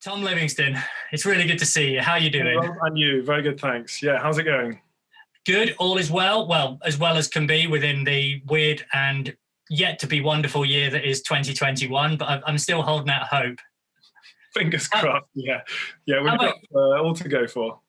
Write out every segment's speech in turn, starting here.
Tom Livingstone, it's really good to see you. How are you Hey doing? Rob, and you. Very good, thanks. Yeah, how's it going? Good, all is well. Well, as well as can be within the weird and yet to be wonderful year that is 2021, but I'm still holding out hope. Fingers How, crossed. Yeah, yeah, how we've about got all to go for.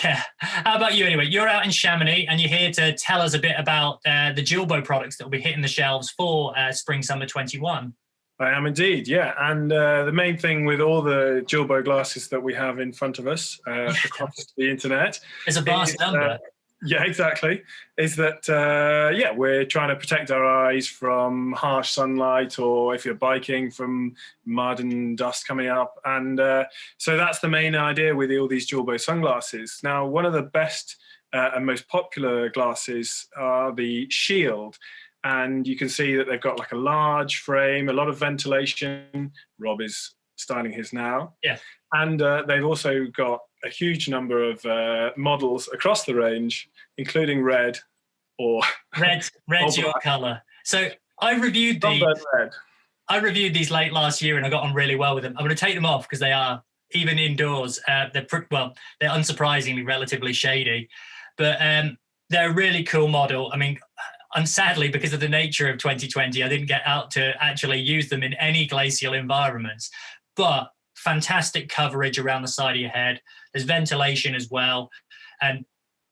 yeah? How about you anyway? You're out in Chamonix and you're here to tell us a bit about the Julbo products that will be hitting the shelves for spring summer 21. I am indeed, yeah. And the main thing with all the Julbo glasses that we have in front of us across the internet There's a is, vast number. yeah, exactly, is that, yeah, we're trying to protect our eyes from harsh sunlight or if you're biking from mud and dust coming up. And so that's the main idea with all these Julbo sunglasses. Now, one of the best and most popular glasses are the Shield. And you can see that they've got like a large frame, a lot of ventilation. Rob is styling his now. Yeah. And they've also got a huge number of models across the range, including red or Red's or your black. color. So I reviewed the Sunbird red. I reviewed these late last year and I got on really well with them. I'm going to take them off because they are, even indoors, they're unsurprisingly relatively shady, but they're a really cool model. I mean, and sadly, because of the nature of 2020, I didn't get out to actually use them in any glacial environments, but fantastic coverage around the side of your head. There's ventilation as well. And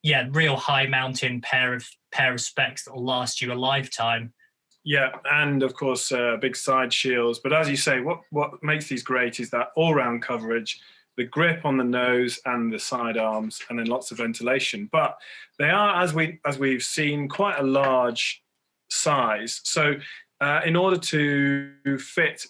yeah, real high mountain pair of specs that will last you a lifetime. Yeah, and of course, big side shields. But as you say, what makes these great is that all-round coverage, the grip on the nose and the side arms, and then lots of ventilation. But they are, as we've seen, quite a large size. So, in order to fit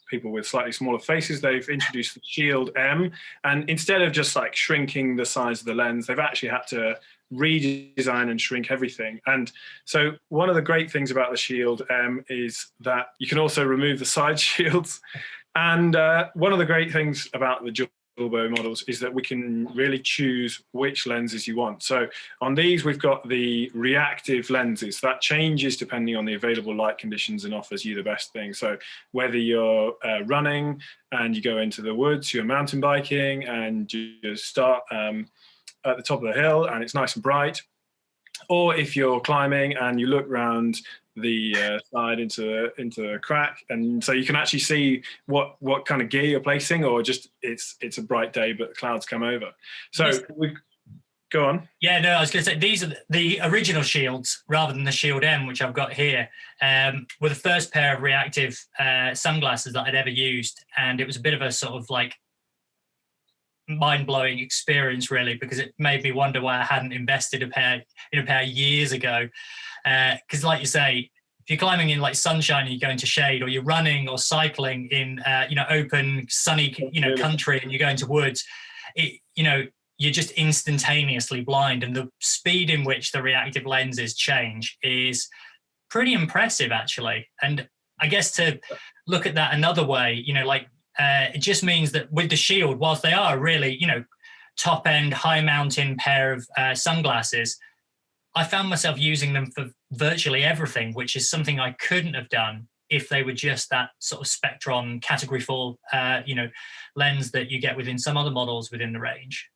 people with slightly smaller faces, they've introduced the Shield M, and instead of just like shrinking the size of the lens, they've actually had to redesign and shrink everything. And so one of the great things about the Shield M is that you can also remove the side shields. And one of the great things about the Julbo models is that we can really choose which lenses you want. So on these, we've got the reactive lenses. That changes depending on the available light conditions and offers you the best thing. So whether you're running and you go into the woods, you're mountain biking and you start at the top of the hill and it's nice and bright, or if you're climbing and you look round the side into a crack, and so you can actually see what kind of gear you're placing, or just it's a bright day but the clouds come over. So we go on. Yeah, no, I was going to say these are the original Shields rather than the Shield M, which I've got here. Were the first pair of reactive sunglasses that I'd ever used, and it was a bit of a sort of like mind-blowing experience, really, because it made me wonder why I hadn't invested in a pair years ago. Because like you say, if you're climbing in like sunshine and you go into shade, or you're running or cycling in open sunny country and you go into woods, you're just instantaneously blind. And the speed in which the reactive lenses change is pretty impressive, actually. And I guess to look at that another way, it just means that with the Shield, whilst they are really, top end, high mountain pair of sunglasses, I found myself using them for virtually everything, which is something I couldn't have done if they were just that sort of Spectron Category 4, lens that you get within some other models within the range.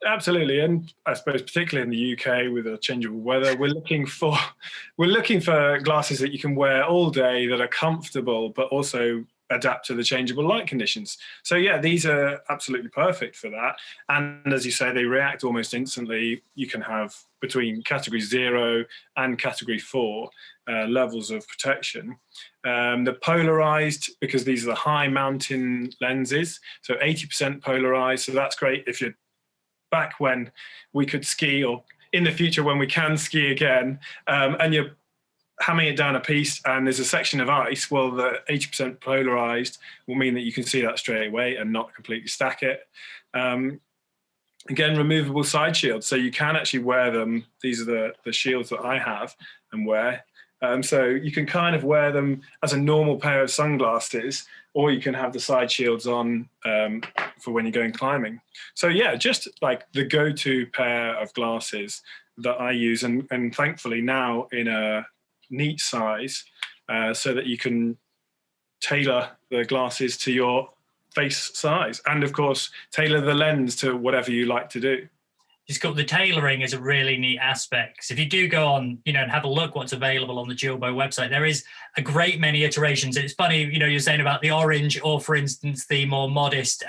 Absolutely, and I suppose particularly in the UK with the changeable weather, we're looking for glasses that you can wear all day that are comfortable, but also adapt to the changeable light conditions. So yeah, these are absolutely perfect for that. And as you say, they react almost instantly. You can have between category 0 and category 4 levels of protection. They're polarized because these are the high mountain lenses, so 80% polarized. So that's great if you're back when we could ski, or in the future when we can ski again, and you're hamming it down a piece and there's a section of ice, well, the 80% polarized will mean that you can see that straight away and not completely stack it. Again, removable side shields, so you can actually wear them. These are the shields that I have and wear. So you can kind of wear them as a normal pair of sunglasses, or you can have the side shields on for when you're going climbing. So yeah, just like the go-to pair of glasses that I use, and thankfully now in a neat size, so that you can tailor the glasses to your face size, and of course tailor the lens to whatever you like to do. It's got the tailoring is a really neat aspect. 'Cause if you do go on, and have a look what's available on the Julbo website, there is a great many iterations. It's funny, you're saying about the orange, or for instance, the more modest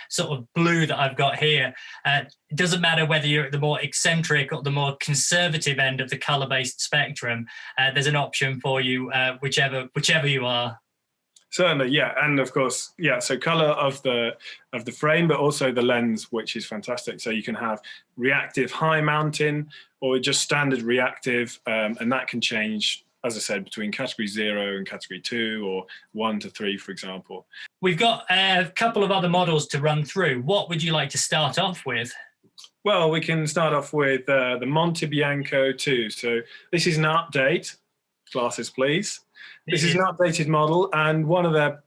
sort of blue that I've got here. It doesn't matter whether you're at the more eccentric or the more conservative end of the color-based spectrum. There's an option for you, whichever you are. Certainly, yeah, and of course, yeah. So color of the frame, but also the lens, which is fantastic. So you can have reactive high mounting, or just standard reactive, and that can change, as I said, between category 0 and category 2, or 1 to 3, for example. We've got a couple of other models to run through. What would you like to start off with? Well, we can start off with the Monte Bianco II. So this is an update. Glasses, please. This is an updated model and one of their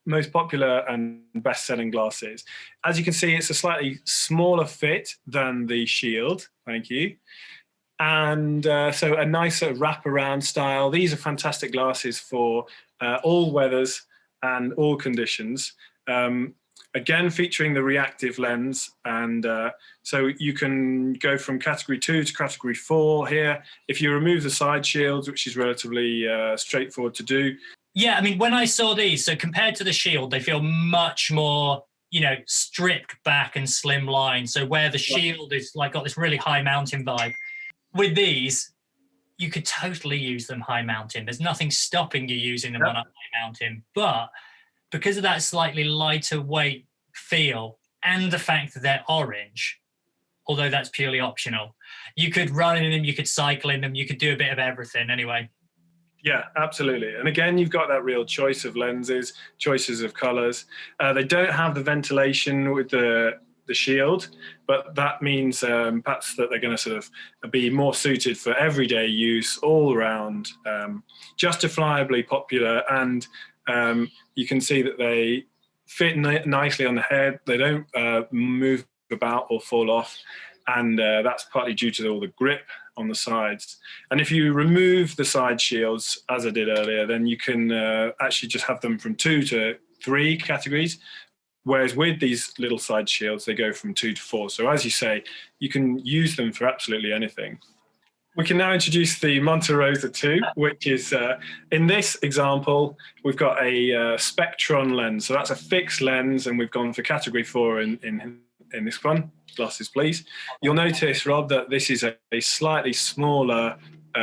most popular and best-selling glasses. As you can see, it's a slightly smaller fit than the Shield. Thank you. And so a nice sort of wraparound style. These are fantastic glasses for all weathers and all conditions. Again, featuring the reactive lens, and so you can go from category 2 to category 4 here. If you remove the side shields, which is relatively straightforward to do. Yeah, I mean, when I saw these, so compared to the Shield, they feel much more, stripped back and slimline. So where the Shield is like got this really high mountain vibe, with these, you could totally use them high mountain. There's nothing stopping you using them on a high mountain, but because of that slightly lighter weight feel and the fact that they're orange, although that's purely optional, you could run in them, you could cycle in them, you could do a bit of everything anyway. Yeah, absolutely. And again, you've got that real choice of lenses, choices of colors. They don't have the ventilation with the Shield, but that means perhaps that they're going to sort of be more suited for everyday use all around, justifiably popular. And you can see that they fit nicely on the head. They don't move about or fall off. And that's partly due to all the grip on the sides. And if you remove the side shields, as I did earlier, then you can actually just have them from 2 to 3 categories. Whereas with these little side shields, they go from 2 to 4. So as you say, you can use them for absolutely anything. We can now introduce the Monterosa II, which is, in this example, we've got a Spectron lens. So that's a fixed lens, and we've gone for category 4 in this one. Glasses, please. You'll notice, Rob, that this is a slightly smaller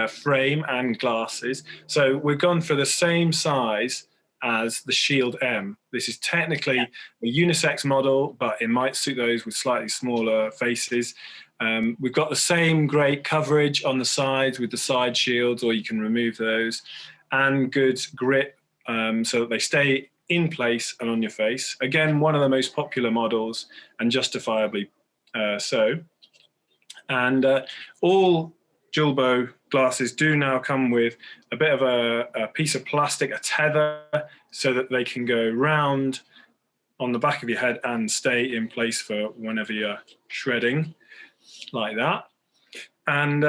frame and glasses. So we've gone for the same size as the Shield M. This is technically a unisex model, but it might suit those with slightly smaller faces. We've got the same great coverage on the sides with the side shields, or you can remove those, and good grip so that they stay in place and on your face. Again, one of the most popular models, and justifiably so. And all Julbo glasses do now come with a bit of a piece of plastic, a tether, so that they can go round on the back of your head and stay in place for whenever you're shredding, like that. And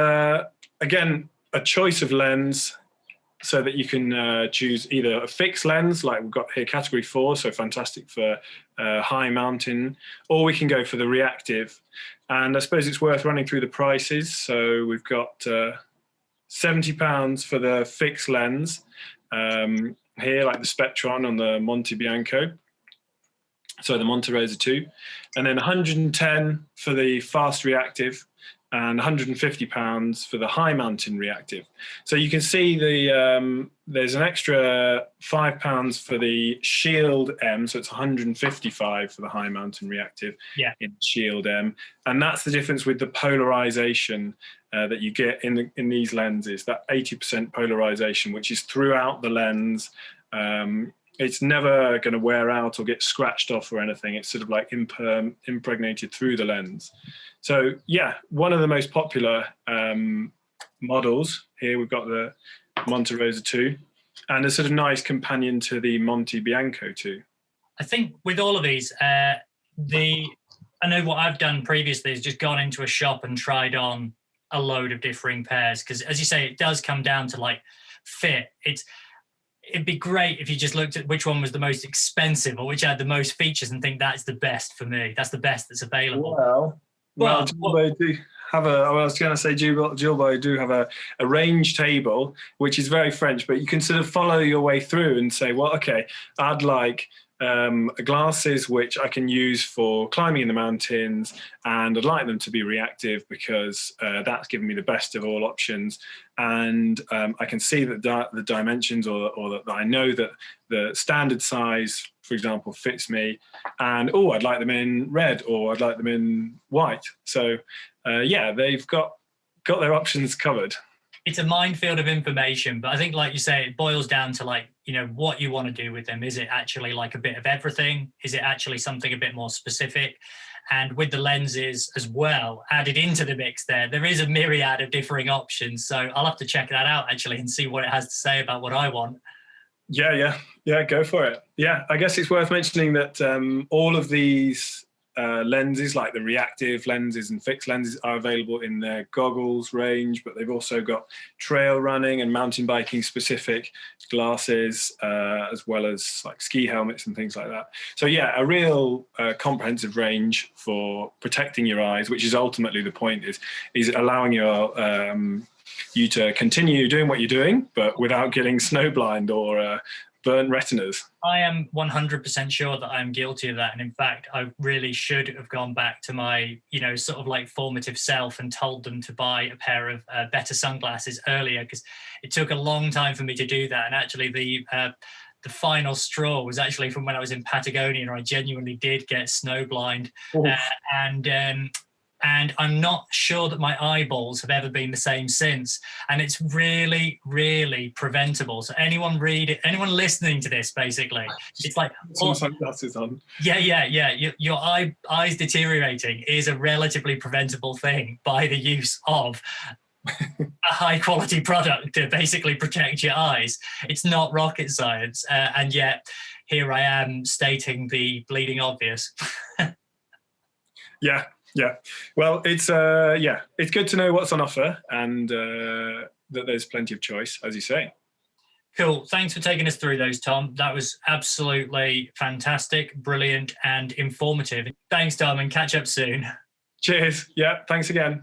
again, a choice of lens so that you can choose either a fixed lens, like we've got here, category 4, so fantastic for high mountain, or we can go for the reactive. And I suppose it's worth running through the prices. So we've got £70 for the fixed lens here, like the Spectron on the Monte Bianco, so the Monterosa II, and then 110 for the fast reactive, and £150 for the high mountain reactive. So you can see there's an extra £5 for the Shield M, so it's 155 for the high mountain reactive in Shield M, and that's the difference with the polarization that you get in these lenses, that 80% polarization, which is throughout the lens. It's never going to wear out or get scratched off or anything. It's sort of like impregnated through the lens. So yeah, one of the most popular models here. We've got the Monterosa II, and a sort of nice companion to the Monte Bianco II. I think with all of these, I know what I've done previously is just gone into a shop and tried on a load of differing pairs, because as you say, it does come down to like fit. it'd be great if you just looked at which one was the most expensive or which had the most features and think that's the best for me. That's the best that's available. Well, Julbo do have I was going to say Julbo do have a range table, which is very French, but you can sort of follow your way through and say, well, okay, I'd like glasses which I can use for climbing in the mountains, and I'd like them to be reactive because that's giving me the best of all options, and I can see that the dimensions, or that I know that the standard size, for example, fits me, and I'd like them in red, or I'd like them in white. So yeah, they've got their options covered. It's a minefield of information, but I think, like you say, it boils down to, like, you know, what you want to do with them. Is it actually like a bit of everything? Is it actually something a bit more specific? And with the lenses as well added into the mix, there is a myriad of differing options. So I'll have to check that out actually and see what it has to say about what I want. Yeah, go for it. Yeah, I guess it's worth mentioning that all of these lenses, like the reactive lenses and fixed lenses, are available in their goggles range, but they've also got trail running and mountain biking specific glasses, as well as like ski helmets and things like that. So yeah, a real comprehensive range for protecting your eyes, which is ultimately the point, is allowing you to continue doing what you're doing, but without getting snowblind or burnt retinas. I am 100% sure that I'm guilty of that. And in fact, I really should have gone back to my, you know, sort of like formative self and told them to buy a pair of better sunglasses earlier, because it took a long time for me to do that. And actually the final straw was actually from when I was in Patagonia, and I genuinely did get snowblind. And I'm not sure that my eyeballs have ever been the same since. And it's really, really preventable. So anyone listening to this, basically, it's like some sunglasses on. Yeah. Your eyes deteriorating is a relatively preventable thing by the use of a high quality product to basically protect your eyes. It's not rocket science. And yet here I am stating the bleeding obvious. Yeah. Well, it's good to know what's on offer, and that there's plenty of choice, as you say. Cool. Thanks for taking us through those, Tom. That was absolutely fantastic, brilliant, and informative. Thanks, Tom, and catch up soon. Cheers. Yeah, thanks again.